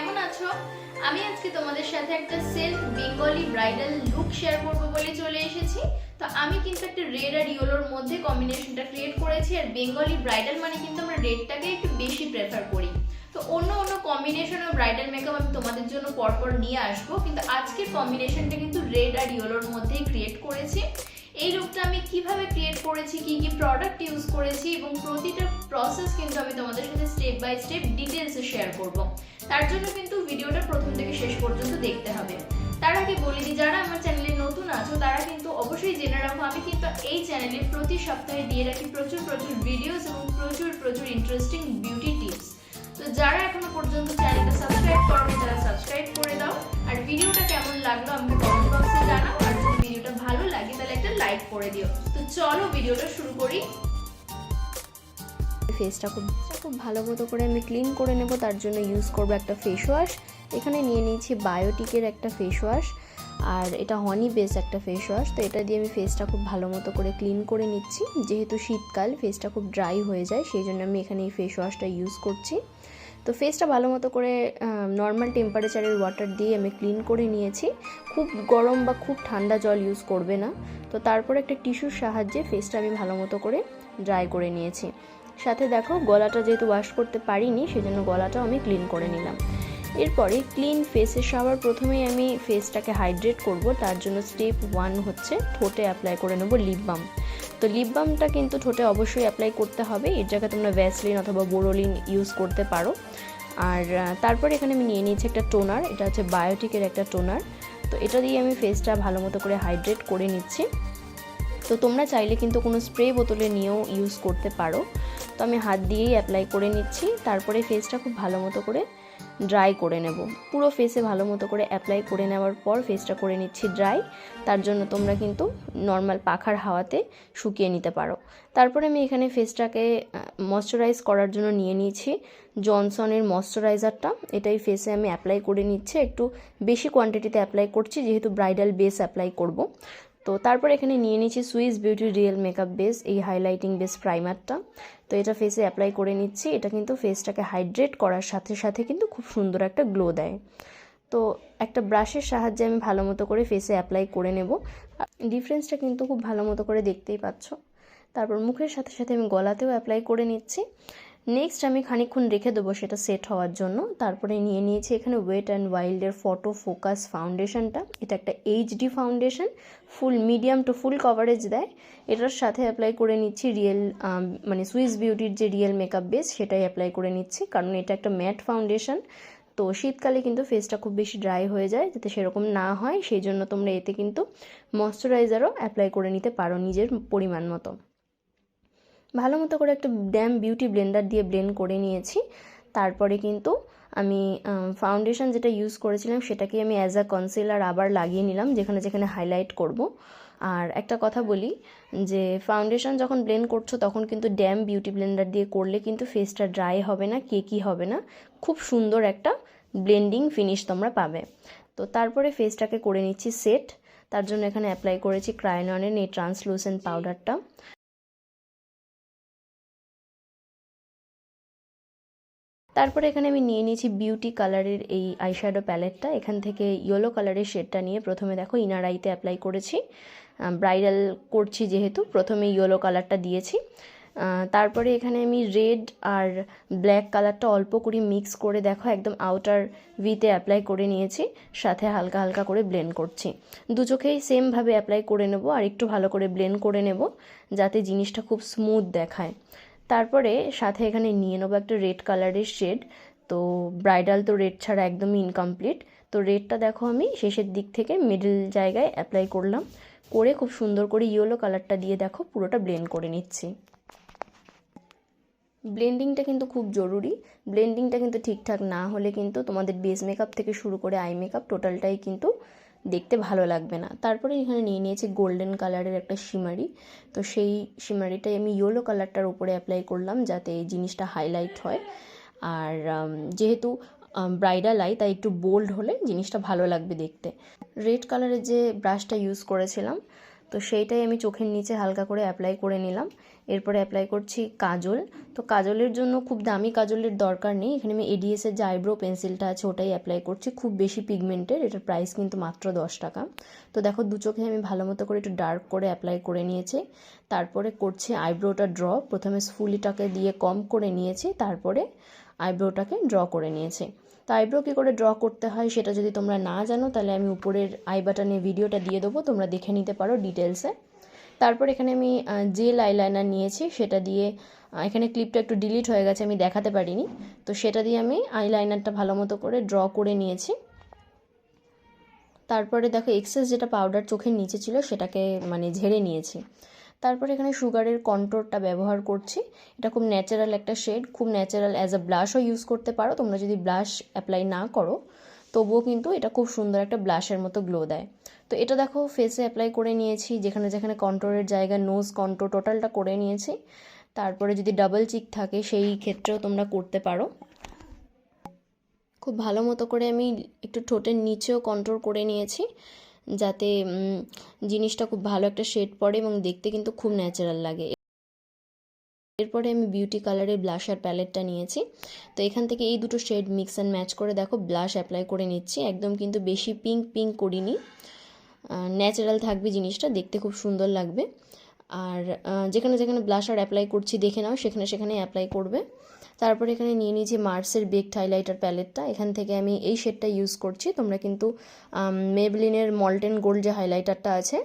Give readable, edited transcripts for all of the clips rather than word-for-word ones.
কেমন আছো? আমি আজকে তোমাদের সাথে একটা self Bengali bridal look share করব বলে চলে এসেছি। তো আমি কিন্তু একটা রেড আর ইয়েলোর মধ্যে কম্বিনেশনটা ক্রিয়েট করেছি। আর বেঙ্গলি ব্রাইডাল মানে কিন্তু আমরা রেডটাকে একটু বেশি প্রেফার করি। তো অন্য অন্য কম্বিনেশন অফ ব্রাইডাল মেকআপ আমি তোমাদের জন্য পরপর নিয়ে আসবো, কিন্তু আজকের কম্বিনেশনটা কিন্তু রেড আর ইয়েলোর মধ্যেই ক্রিয়েট করেছি। এই লুকটা আমি কিভাবে ক্রিয়েট করেছি, কি কি প্রোডাক্ট ইউজ করেছি এবং প্রতিটা প্রসেস কিন্তু আমি তোমাদের সাথে স্টেপ বাই স্টেপ ডিটেলসে শেয়ার করব। তার জন্য কিন্তু ভিডিওটা প্রথম থেকে শেষ পর্যন্ত দেখতে হবে। তার আগে বলে দিই, যারা আমার চ্যানেলে নতুন আছো তারা কিন্তু অবশ্যই জেনে রাখো, আমি কিন্তু এই চ্যানেলে প্রতি সপ্তাহে দিয়ে রাখি প্রচুর ভিডিওস এবং প্রচুর ইন্টারেস্টিং বিউটি টিপস। তো যারা এখনো পর্যন্ত চ্যানেলটা সাবস্ক্রাইব করোনি তারা সাবস্ক্রাইব করে দাও। আর ভিডিওটা কেমন লাগলো আমাকে কমেন্ট বক্সে জানাও। আর যদি ভিডিওটা ভালো লাগে তাহলে একটা লাইক করে দিও। তো চলো ভিডিওটা শুরু করি। ফেসটা খুব ভালো মতো করে আমি ক্লিন করে নেব। তার জন্য ইউজ করব একটা ফেস ওয়াশ। এখানে নিয়ে নিয়েছি বায়োটিকের একটা ফেস ওয়াশ, আর এটা হনি বেস একটা ফেস ওয়াশ। তো এটা দিয়ে আমি ফেসটা খুব ভালো মতো করে ক্লিন করে নিচ্ছি। যেহেতু শীতকাল ফেসটা খুব ড্রাই হয়ে যায়, সেই জন্য আমি এখানে এই ফেস ওয়াশটা ইউজ করছি। তো ফেসটা ভালো মতো করে নর্মাল টেম্পারেচারের ওয়াটার দিয়ে আমি ক্লিন করে নিয়েছি। খুব গরম বা খুব ঠান্ডা জল ইউজ করবে না। তো তারপর একটা টিস্যুর সাহায্যে ফেসটা আমি ভালো মতো করে ড্রাই করে নিয়েছি। সাথে দেখো গলাটা যেহেতু ওয়াশ করতে পারিনি, সেজন্য গলাটাও আমি ক্লিন করে নিলাম। এরপরে ক্লিন ফেসে সবার প্রথমেই আমি ফেসটাকে হাইড্রেট করব। তার জন্য স্টেপ 1 হচ্ছে ঠোঁটে অ্যাপ্লাই করে নেব লিপ বাম। তো লিপ বামটা কিন্তু ঠোঁটে অবশ্যই অ্যাপ্লাই করতে হবে। এর জায়গায় তোমরা ভ্যাসলিন অথবা বোরোলিন ইউজ করতে পারো। আর তারপরে এখানে আমি নিয়ে নিয়েছি একটা টোনার। এটা হচ্ছে বায়োটিকের একটা টোনার। তো এটা দিয়ে আমি ফেসটা ভালো মতো করে হাইড্রেট করে নিচ্ছি। তো তোমরা চাইলে কিন্তু কোনো স্প্রে বোতলে নিয়েও ইউজ করতে পারো। তো আমি হাত দিয়েই অ্যাপ্লাই করে নিচ্ছি। তারপরে ফেসটা খুব ভালো মতো করে ড্রাই করে নেব। পুরো ফেসে ভালো মতো করে অ্যাপ্লাই করে নেওয়ার পর ফেসটা করে নিচ্ছি ড্রাই। তার জন্য তোমরা কিন্তু নর্মাল পাখার হাওয়াতে শুকিয়ে নিতে পারো। তারপরে আমি এখানে ফেসটাকে ময়শ্চারাইজ করার জন্য নিয়ে নিয়েছি জনসনের ময়শ্চারাইজারটা। এটাই ফেসে আমি অ্যাপ্লাই করে নিচ্ছি। একটু বেশি কোয়ান্টিটিতে অ্যাপ্লাই করছি, যেহেতু ব্রাইডাল বেস অ্যাপ্লাই করব। তো তারপর এখানে নিয়ে নিচ্ছি Swiss beauty real makeup base, এই হাইলাইটিং বেস প্রাইমারটা। তো এটা ফেসে অ্যাপ্লাই করে নিচ্ছি। এটা কিন্তু ফেসটাকে হাইড্রেট করার সাথে সাথে কিন্তু খুব সুন্দর একটা গ্লো দেয়। তো একটা ব্রাশের সাহায্যে আমি ভালো মতো করে ফেসে অ্যাপ্লাই করে নেব। ডিফারেন্সটা কিন্তু খুব ভালো মতো করে দেখতেই পাচ্ছ। তারপর মুখের সাথে সাথে আমি গলাতেও অ্যাপ্লাই করে নিচ্ছি। নেক্সট আমি খানিকক্ষণ রেখে দেবো সেটা সেট হওয়ার জন্য। তারপরে নিয়ে নিয়েছি এখানে ওয়েট অ্যান্ড ওয়াইল্ডের ফটো ফোকাস ফাউন্ডেশনটা। এটা একটা HD foundation, full medium to full coverage দেয়। এটার সাথে অ্যাপ্লাই করে নিচ্ছি রিয়েল মানে সুইস বিউটির যে রিয়েল মেকআপ বেস, সেটাই অ্যাপ্লাই করে নিচ্ছি, কারণ এটা একটা ম্যাট ফাউন্ডেশন। তো শীতকালে কিন্তু ফেসটা খুব বেশি ড্রাই হয়ে যায়, যাতে সেরকম না হয় সেই জন্য তোমরা এতে কিন্তু ময়শ্চারাইজারও অ্যাপ্লাই করে নিতে পারো নিজের পরিমাণ মতো। ভালো মতো করে একটা ড্যাম বিউটি ব্লেন্ডার দিয়ে ব্লেন্ড করে নিয়েছি। তারপরে কিন্তু আমি ফাউন্ডেশন যেটা ইউজ করেছিলাম সেটাকে আমি অ্যাজ আ কনসিলার আবার লাগিয়ে নিলাম, যেখানে যেখানে হাইলাইট করব। আর একটা কথা বলি যে ফাউন্ডেশন যখন ব্লেন্ড করছো তখন কিন্তু ড্যাম বিউটি ব্লেন্ডার দিয়ে করলে কিন্তু ফেসটা ড্রাই হবে না, কেকি হবে না, খুব সুন্দর একটা ব্লেন্ডিং ফিনিশ তোমরা পাবে। তো তারপরে ফেসটাকে করে নিচ্ছি সেট। তার জন্য এখানে অ্যাপ্লাই করেছি ক্রায়োননের এই ট্রান্সলুসেন্ট পাউডারটা। তারপরে এখানে আমি নিয়ে নিয়েছি বিউটি কালারের এই আইশ্যাডো প্যালেটটা। এখান থেকে ইয়েলো কালারের শেডটা নিয়ে প্রথমে দেখো ইনার আইতে অ্যাপ্লাই করেছি। ব্রাইডাল করছি যেহেতু প্রথমে ইয়েলো কালারটা দিয়েছি। তারপরে এখানে আমি রেড আর ব্ল্যাক কালারটা অল্প করে মিক্স করে দেখো একদম আউটার ভিতে অ্যাপ্লাই করে নিয়েছি, সাথে হালকা হালকা করে ব্লেন্ড করছি। দু চোখেই সেমভাবে অ্যাপ্লাই করে নেব আর একটু ভালো করে ব্লেন্ড করে নেব, যাতে জিনিসটা খুব স্মুথ দেখায়। তারপরে সাথে এখানে নিয়ে নেবো একটা রেড কালারের শেড। তো ব্রাইডাল তো রেড ছাড়া একদমই ইনকমপ্লিট। তো রেডটা দেখো আমি শেষের দিক থেকে মিডল জায়গায় অ্যাপ্লাই করলাম, করে খুব সুন্দর করে ইয়েলো কালারটা দিয়ে দেখো পুরোটা ব্লেন্ড করে নিচ্ছি। ব্লেন্ডিংটা কিন্তু খুব জরুরি। ব্লেন্ডিংটা কিন্তু ঠিকঠাক না হলে কিন্তু তোমাদের বেস মেকআপ থেকে শুরু করে আই মেকআপ টোটালটাই কিন্তু দেখতে ভালো লাগবে না। তারপরে এখানে নিয়ে নিয়েছি গোল্ডেন কালারের একটা শিমারি। তো সেই শিমারিটাই আমি ইয়েলো কালারটার উপরে অ্যাপ্লাই করলাম, যাতে এই জিনিসটা হাইলাইট হয়। আর যেহেতু ব্রাইডাল আই, তাই একটু বোল্ড হলে জিনিসটা ভালো লাগবে দেখতে। রেড কালারের যে ব্রাশটা ইউজ করেছিলাম, তো সেইটাই আমি চোখের নিচে হালকা করে অ্যাপ্লাই করে নিলাম। এরপরে অ্যাপ্লাই করছি কাজল। তো কাজলের জন্য খুব দামি কাজলের দরকার নেই, এখানে আমি এডিএসের যে আইব্রো পেন্সিলটা আছে ওটাই অ্যাপ্লাই করছি, খুব বেশি পিগমেন্টের, এটার প্রাইস কিন্তু মাত্র 10 টাকা। তো দেখো দু চোখে আমি ভালো মতো করে একটু ডার্ক করে অ্যাপ্লাই করে নিয়েছি। তারপরে করছি আইব্রোটা ড্র। প্রথমে স্ফুলিটাকে দিয়ে কম করে নিয়েছি, তারপরে আইব্রোটাকে ড্র করে নিয়েছি। তো আইব্রো কী করে ড্র করতে হয় সেটা যদি তোমরা না জানো তাহলে আমি উপরের আই বাটনে ভিডিওটা দিয়ে দেবো, তোমরা দেখে নিতে পারো ডিটেলসে। তারপর এখানে আমি জেল আইলাইনার নিয়েছি, সেটা দিয়ে এখানে ক্লিপটা একটু ডিলিট হয়ে গেছে আমি দেখাতে পারিনি, তো সেটা দিয়ে আমি আইলাইনারটা ভালো মতো করে ড্র করে নিয়েছি। তারপরে দেখো এক্সেস যেটা পাউডার চোখের নিচে ছিল সেটাকে মানে ঝেড়ে নিয়েছি। তারপরে এখানে সুগারের কন্ট্রোরটা ব্যবহার করছি, এটা খুব ন্যাচারাল একটা শেড, খুব ন্যাচারাল, অ্যাজ আ ব্লাশও ইউজ করতে পারো তোমরা যদি ব্লাশ অ্যাপ্লাই না করো, তবুও কিন্তু এটা খুব সুন্দর একটা ব্লাশের মতো গ্লো দেয়। তো এটা দেখো ফেসে অ্যাপ্লাই করে নিয়েছি, যেখানে যেখানে কন্ট্রোরের জায়গা, নোজ কন্ট্রোর টোটালটা করে নিয়েছি। তারপরে যদি ডাবল চিক থাকে সেই ক্ষেত্রেও তোমরা করতে পারো। খুব ভালো মতো করে আমি একটু ঠোঁটের নিচেও কন্ট্রোল করে নিয়েছি, যাতে জিনিসটা খুব ভালো একটা শেড পড়ে এবং দেখতে কিন্তু খুব ন্যাচারাল লাগে। এরপরে আমি বিউটি কালারের ব্লাশার প্যালেটটা নিয়েছি। তো এখান থেকে এই দুটো শেড মিক্স অ্যান্ড ম্যাচ করে দেখো ব্লাশ অ্যাপ্লাই করে নিচ্ছি, একদম কিন্তু বেশি পিঙ্ক পিঙ্ক করিনি, ন্যাচারাল থাকবে জিনিসটা, দেখতে খুব সুন্দর লাগবে। আর যেখানে যেখানে ব্লাশার অ্যাপ্লাই করছি দেখে নাও, সেখানে সেখানে অ্যাপ্লাই করবে। তারপরে এখানে নিয়ে নিয়েছি মার্সের বেকড হাইলাইটার প্যালেটটা, এখান থেকে আমি এই শেডটা ইউজ করছি। তোমরা কিন্তু মেবলিনের মল্টেন গোল্ড যে হাইলাইটারটা আছে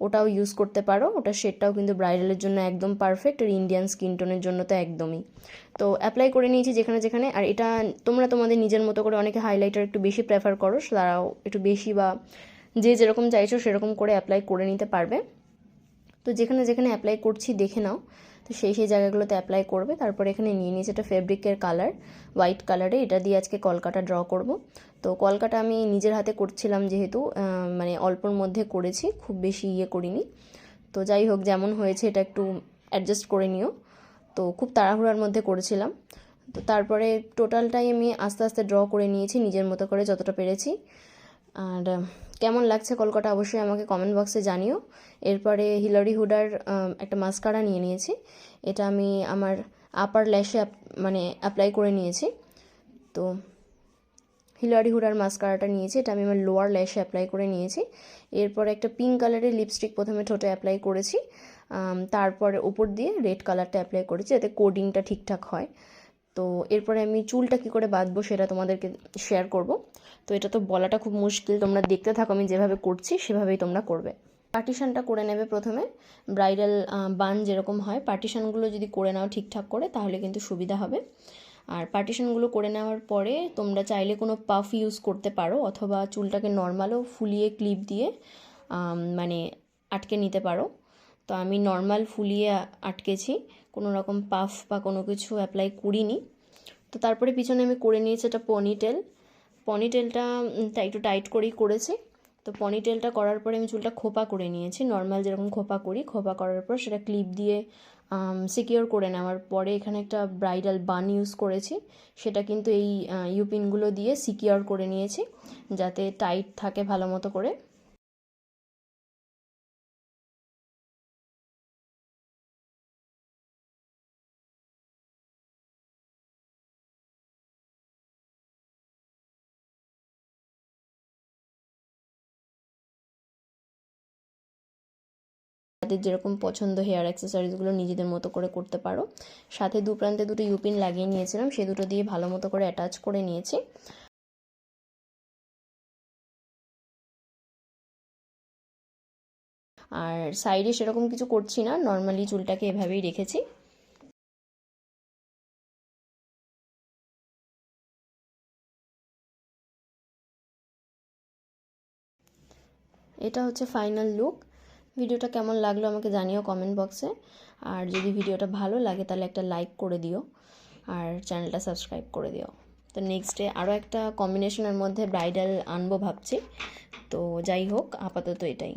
ওটাও ইউজ করতে পারো, ওটার শেডটাও কিন্তু ব্রাইডালের জন্য একদম পারফেক্ট, আর ইন্ডিয়ান স্কিন টোনের জন্য তো একদমই। তো অ্যাপ্লাই করে নিয়েছি যেখানে যেখানে। আর এটা তোমরা তোমাদের নিজের মতো করে, অনেকে হাইলাইটার একটু বেশি প্রেফার করো, তারাও একটু বেশি বা যে যেরকম চাইছো সেরকম করে অ্যাপ্লাই করে নিতে পারবে। তো যেখানে যেখানে অ্যাপ্লাই করছি দেখে নাও, তো সেই সেই জায়গাগুলোতে অ্যাপ্লাই করবে। তারপরে এখানে নিয়ে নিয়েছি এটা ফেব্রিকের কালার, হোয়াইট কালারে, এটা দিয়ে আজকে কলকাটা ড্র করব। তো কলকাটা আমি নিজের হাতে করছিলাম যেহেতু, মানে অল্পর মধ্যে করেছি, খুব বেশি ইয়ে করিনি। তো যাই হোক, যেমন হয়েছে এটা একটু অ্যাডজাস্ট করে নিও। তো খুব তাড়াহুড়ার মধ্যে করেছিলাম। তো তারপরে টোটালটাই আমি আস্তে আস্তে ড্র করে নিয়েছি নিজের মতো করে যতটা পেরেছি। আর কেমন লাগছে কলকাতা অবশ্যই আমাকে কমেন্ট বক্সে জানিও। এরপরে হিলারি হুডার একটা মাস্কারা নিয়ে নিয়েছি, এটা আমি আমার আপার ল্যাশে মানে অ্যাপ্লাই করে নিয়েছি। তো হিলারি হুডার মাস্কারাটা নিয়েছি, এটা আমি আমার লোয়ার ল্যাশে অ্যাপ্লাই করে নিয়েছি। এরপরে একটা পিঙ্ক কালারের লিপস্টিক প্রথমে ঠোঁটে অ্যাপ্লাই করেছি, তারপরে উপর দিয়ে রেড কালারটা অ্যাপ্লাই করেছি যাতে কোডিংটা ঠিকঠাক হয়। তো এরপরে আমি চুলটা কী করে বাঁধবো সেটা তোমাদেরকে শেয়ার করব। তো এটা তো বলাটা খুব মুশকিল, তোমরা দেখতে থাকো আমি যেভাবে করছি সেভাবেই তোমরা করবে। পার্টিশানটা করে নেবে প্রথমে, ব্রাইডাল বান যেরকম হয় পার্টিশানগুলো যদি করে নাও ঠিকঠাক করে তাহলে কিন্তু সুবিধা হবে। আর পার্টিশানগুলো করে নেওয়ার পরে তোমরা চাইলে কোনো পাফ ইউজ করতে পারো, অথবা চুলটাকে নর্মালও ফুলিয়ে ক্লিপ দিয়ে মানে আটকে নিতে পারো। তো আমি নর্মাল ফুলিয়ে আটকেছি, কোনো রকম পাফ বা কোনো কিছু অ্যাপ্লাই করিনি। তো তারপরে পিছনে আমি করে নিয়েছি একটা পনিটেলটা একটু টাইট করেই করেছি। তো পনিটেলটা করার পরে আমি চুলটা খোপা করে নিয়েছি, নর্মাল যেরকম খোপা করি, খোপা করার পর সেটা ক্লিপ দিয়ে সিকিওর করে নেওয়ার পরে এখানে একটা ব্রাইডাল বান ইউজ করেছি, সেটা কিন্তু এই ইউপিনগুলো দিয়ে সিকিওর করে নিয়েছি যাতে টাইট থাকে ভালো মতো করে। যাদের যেরকম পছন্দ হেয়ার অ্যাক্সেসরিজগুলো নিজেদের মতো করে করতে পারো। সাথে দু প্রান্তে দুটো ইউপিন লাগিয়ে নিয়েছিলাম, সে দুটো দিয়ে ভালো মতো করে অ্যাটাচ করে নিয়েছি। আর সাইডে সেরকম কিছু করছি না, নর্মালি চুলটাকে এভাবেই রেখেছি। এটা হচ্ছে ফাইনাল লুক। ভিডিওটা কেমন লাগলো আমাকে জানিও কমেন্ট বক্সে। আর যদি ভিডিওটা ভালো লাগে তাহলে একটা লাইক করে দিও, আর চ্যানেলটা সাবস্ক্রাইব করে দিও। তো নেক্সট ডে আরও একটা কম্বিনেশনের মধ্যে ব্রাইডাল আনবো ভাবছি। তো যাই হোক, আপাতত এটাই।